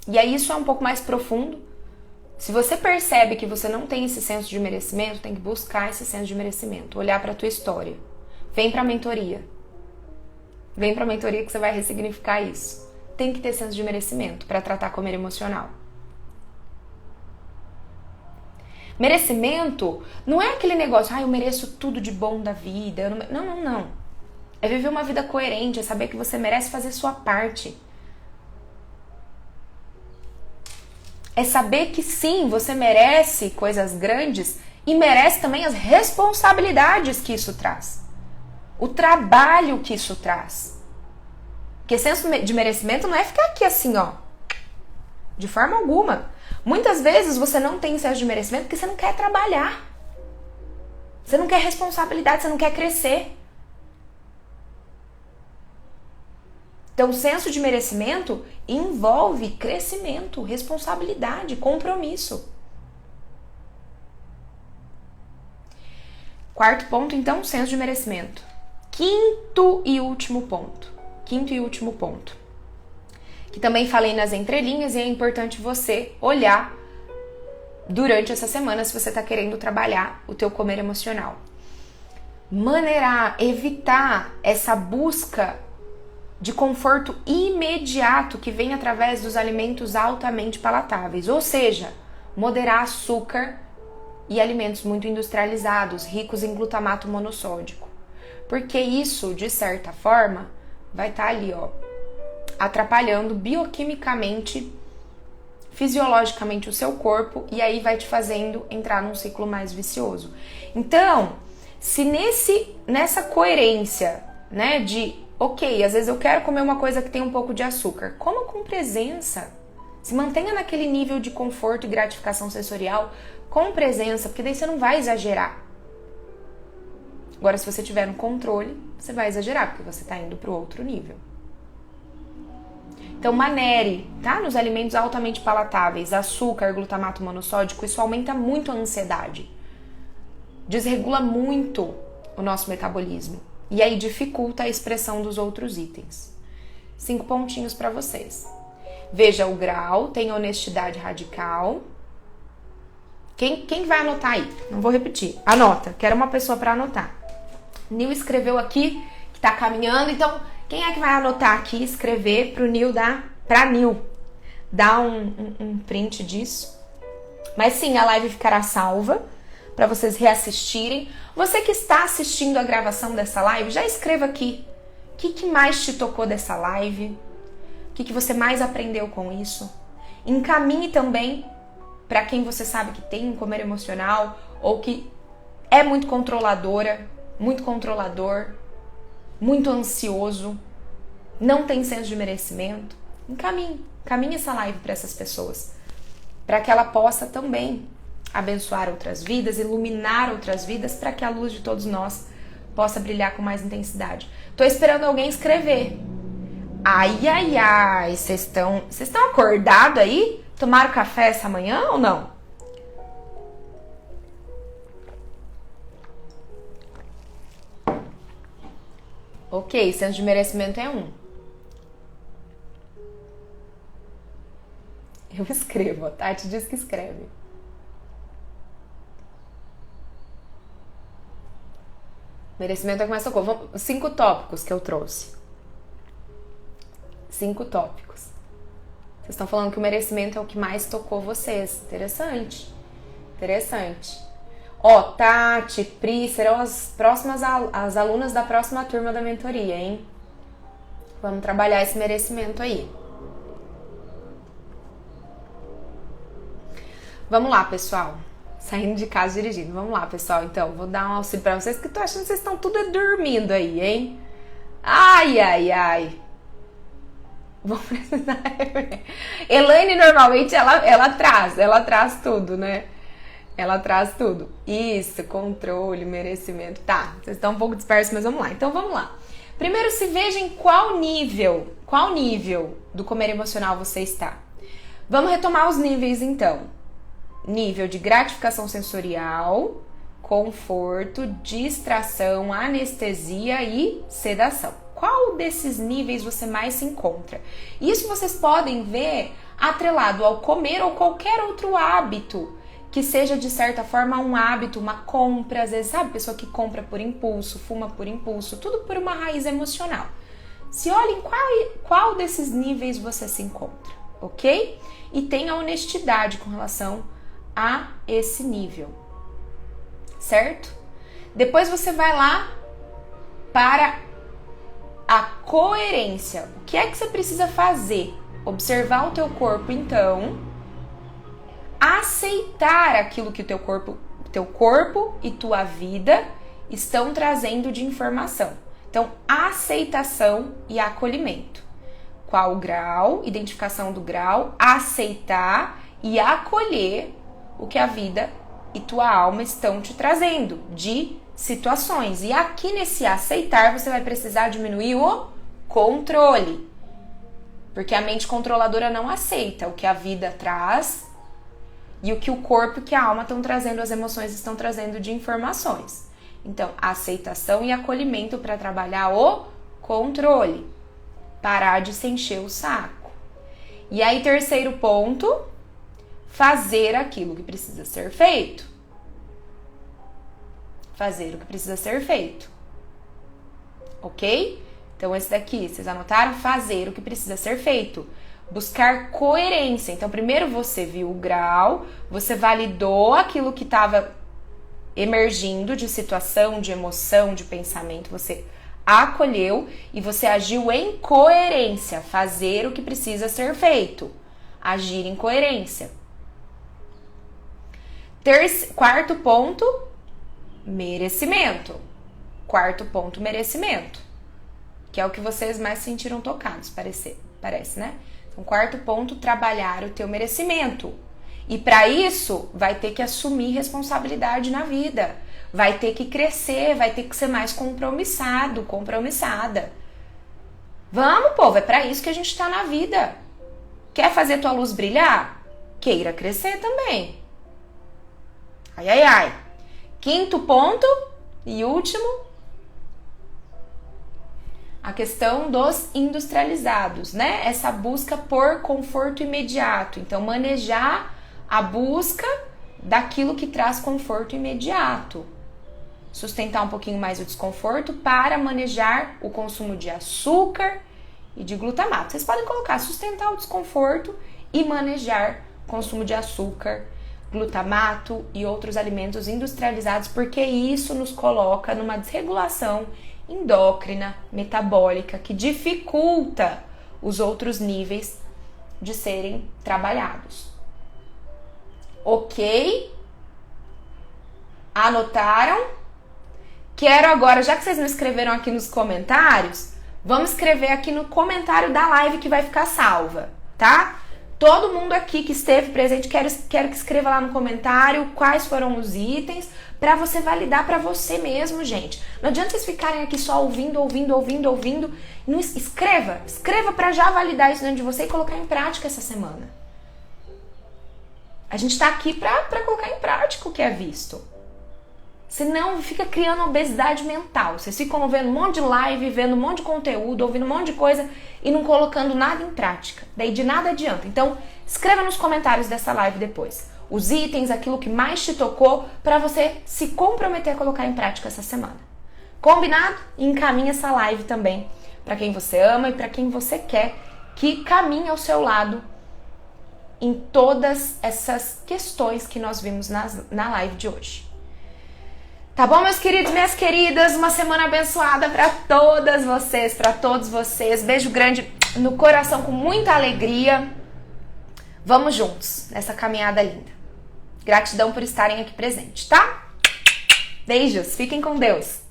E aí isso é um pouco mais profundo. Se você percebe que você não tem esse senso de merecimento, tem que buscar esse senso de merecimento. Olhar para a tua história. Vem para a mentoria. Vem para a mentoria que você vai ressignificar isso. Tem que ter senso de merecimento para tratar comer emocional. Merecimento não é aquele negócio, eu mereço tudo de bom da vida. Não. É viver uma vida coerente, é saber que você merece fazer sua parte. É saber que sim, você merece coisas grandes e merece também as responsabilidades que isso traz. O trabalho que isso traz. Porque senso de merecimento não é ficar aqui assim, ó. De forma alguma. Muitas vezes você não tem senso de merecimento porque você não quer trabalhar. Você não quer responsabilidade, você não quer crescer. Então, o senso de merecimento envolve crescimento, responsabilidade, compromisso. Quarto ponto, então, senso de merecimento. Quinto e último ponto, que também falei nas entrelinhas e é importante você olhar durante essa semana se você está querendo trabalhar o teu comer emocional. Maneirar, evitar essa busca de conforto imediato que vem através dos alimentos altamente palatáveis, ou seja, moderar açúcar e alimentos muito industrializados, ricos em glutamato monossódico. Porque isso, de certa forma, vai estar ali, ó, atrapalhando bioquimicamente, fisiologicamente o seu corpo e aí vai te fazendo entrar num ciclo mais vicioso. Então, se nessa coerência, né, de, ok, às vezes eu quero comer uma coisa que tem um pouco de açúcar, coma com presença. Se mantenha naquele nível de conforto e gratificação sensorial com presença, porque daí você não vai exagerar. Agora, se você tiver no controle, você vai exagerar, porque você está indo para o outro nível. Então, maneire, tá? Nos alimentos altamente palatáveis, açúcar, glutamato monossódico, isso aumenta muito a ansiedade. Desregula muito o nosso metabolismo. E aí dificulta a expressão dos outros itens. 5 pontinhos para vocês. Veja o grau, tem honestidade radical. Quem vai anotar aí? Não vou repetir. Anota, quero uma pessoa para anotar. Nil escreveu aqui que tá caminhando, então quem é que vai anotar aqui e escrever pro Nil pra Nil? Dá um print disso. Mas sim, a live ficará salva para vocês reassistirem. Você que está assistindo a gravação dessa live, já escreva aqui. O que mais te tocou dessa live? O que você mais aprendeu com isso? Encaminhe também para quem você sabe que tem um comer emocional ou que é muito controladora, muito controlador, muito ansioso, não tem senso de merecimento. Encaminhe essa live para essas pessoas, para que ela possa também abençoar outras vidas, iluminar outras vidas, para que a luz de todos nós possa brilhar com mais intensidade. Tô esperando alguém escrever. Ai, vocês estão acordados aí? Tomaram café essa manhã ou não? Ok, senso de merecimento é 1. Eu escrevo, a Tati diz que escreve. Merecimento é o que mais tocou. 5 tópicos que eu trouxe. 5 tópicos. Vocês estão falando que o merecimento é o que mais tocou vocês. Interessante. Ó, Tati, Pri, serão as alunas da próxima turma da mentoria, hein? Vamos trabalhar esse merecimento aí. Vamos lá, pessoal. Saindo de casa dirigindo. Vamos lá, pessoal. Então, vou dar um auxílio pra vocês, que tô achando que vocês estão tudo dormindo aí, hein? Ai. Vou precisar. Elaine, normalmente, ela traz tudo, né? Ela traz tudo. Isso, controle, merecimento. Tá, vocês estão um pouco dispersos, mas vamos lá. Então, vamos lá. Primeiro, se veja em qual nível do comer emocional você está. Vamos retomar os níveis, então. Nível de gratificação sensorial, conforto, distração, anestesia e sedação. Qual desses níveis você mais se encontra? Isso vocês podem ver atrelado ao comer ou qualquer outro hábito que seja, de certa forma, um hábito, uma compra. Às vezes, sabe, pessoa que compra por impulso, fuma por impulso, tudo por uma raiz emocional. Se olha em qual desses níveis você se encontra, ok? E tenha honestidade com relação a esse nível, certo? Depois você vai lá para a coerência. O que é que você precisa fazer? Observar o teu corpo, então, aceitar aquilo que o teu corpo e tua vida estão trazendo de informação. Então, aceitação e acolhimento. Qual o grau? Identificação do grau, aceitar e acolher o que a vida e tua alma estão te trazendo de situações. E aqui nesse aceitar você vai precisar diminuir o controle. Porque a mente controladora não aceita o que a vida traz e o que o corpo e que a alma estão trazendo, as emoções estão trazendo de informações. Então, aceitação e acolhimento para trabalhar o controle. Parar de se encher o saco. E aí, terceiro ponto, fazer aquilo que precisa ser feito. Fazer o que precisa ser feito. Ok? Então, esse daqui, vocês anotaram? Fazer o que precisa ser feito. Buscar coerência. Então, primeiro você viu o grau, você validou aquilo que estava emergindo de situação, de emoção, de pensamento, você acolheu e você agiu em coerência. Fazer o que precisa ser feito. Agir em coerência. Quarto ponto, merecimento. Quarto ponto, merecimento. Que é o que vocês mais sentiram tocados, parece, né? Então, quarto ponto, trabalhar o teu merecimento. E para isso, vai ter que assumir responsabilidade na vida. Vai ter que crescer, vai ter que ser mais compromissado, compromissada. Vamos, povo, é para isso que a gente tá na vida. Quer fazer tua luz brilhar? Queira crescer também. Ai, ai, ai. Quinto ponto e último, a questão dos industrializados, né? Essa busca por conforto imediato. Então, manejar a busca daquilo que traz conforto imediato. Sustentar um pouquinho mais o desconforto para manejar o consumo de açúcar e de glutamato. Vocês podem colocar sustentar o desconforto e manejar o consumo de açúcar, glutamato e outros alimentos industrializados, porque isso nos coloca numa desregulação endócrina, metabólica, que dificulta os outros níveis de serem trabalhados. Ok? Anotaram? Quero agora, já que vocês não escreveram aqui nos comentários, vamos escrever aqui no comentário da live que vai ficar salva, tá? Todo mundo aqui que esteve presente, quero que escreva lá no comentário quais foram os itens para você validar para você mesmo, gente. Não adianta vocês ficarem aqui só ouvindo. Não, escreva para já validar isso dentro de você e colocar em prática essa semana. A gente tá aqui para colocar em prática o que é visto. Senão fica criando obesidade mental. Vocês ficam vendo um monte de live, vendo um monte de conteúdo, ouvindo um monte de coisa e não colocando nada em prática. Daí de nada adianta. Então, escreva nos comentários dessa live depois os itens, aquilo que mais te tocou, para você se comprometer a colocar em prática essa semana. Combinado? E encaminha essa live também para quem você ama e para quem você quer que caminhe ao seu lado em todas essas questões que nós vimos na live de hoje. Tá bom, meus queridos, minhas queridas? Uma semana abençoada para todas vocês, para todos vocês. Beijo grande no coração, com muita alegria. Vamos juntos nessa caminhada linda. Gratidão por estarem aqui presentes, tá? Beijos, fiquem com Deus.